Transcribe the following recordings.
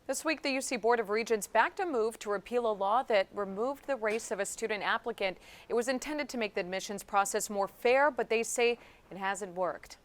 This week, the UC Board of Regents backed a move to repeal a law that removed the race of a student applicant. It was intended to make the admissions process more fair, but they say it hasn't worked.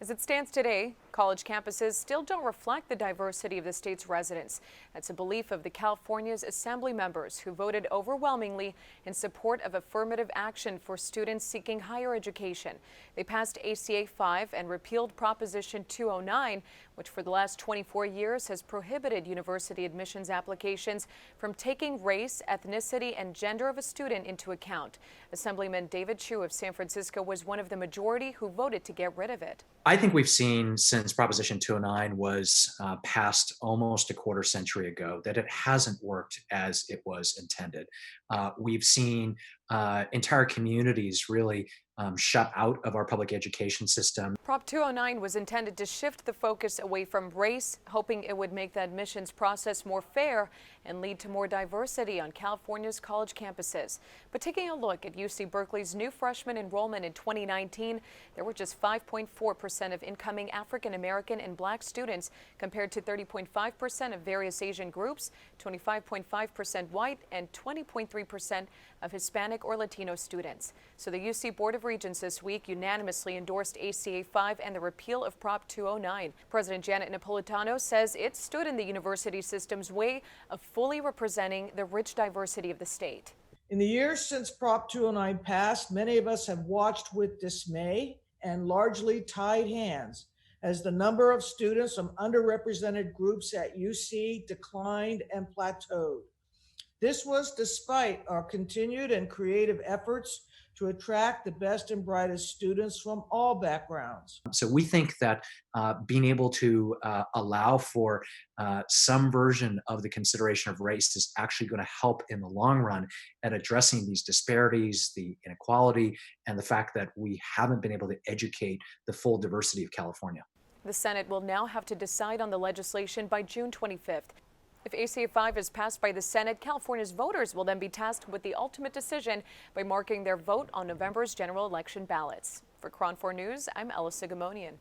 As it stands today, college campuses still don't reflect the diversity of the state's residents. That's a belief of the California's Assembly members who voted overwhelmingly in support of affirmative action for students seeking higher education. They passed ACA 5 and repealed Proposition 209, which for the last 24 years has prohibited university admissions applications from taking race, ethnicity, and gender of a student into account. Assemblyman David Chiu of San Francisco was one of the majority who voted to get rid of it. I think we've seen since Proposition 209 was passed almost a quarter century ago that it hasn't worked as it was intended. We've seen entire communities really shut out of our public education system. Prop 209 was intended to shift the focus away from race, hoping it would make the admissions process more fair and lead to more diversity on California's college campuses. But taking a look at UC Berkeley's new freshman enrollment in 2019, there were just 5.4% of incoming African American and Black students compared to 30.5% of various Asian groups, 25.5% white, and 20.3% of Hispanic or Latino students. So the UC Board of Regents this week unanimously endorsed ACA 5 and the repeal of Prop 209. President Janet Napolitano says it stood in the university system's way of fully representing the rich diversity of the state. In the years since Prop 209 passed, many of us have watched with dismay and largely tied hands as the number of students from underrepresented groups at UC declined and plateaued. This was despite our continued and creative efforts to attract the best and brightest students from all backgrounds. So we think that being able to allow for some version of the consideration of race is actually going to help in the long run at addressing these disparities, the inequality, and the fact that we haven't been able to educate the full diversity of California. The Senate will now have to decide on the legislation by June 25th. If ACA 5 is passed by the Senate, California's voters will then be tasked with the ultimate decision by marking their vote on November's general election ballots. For KRON 4 News, I'm Ella Sigamonian.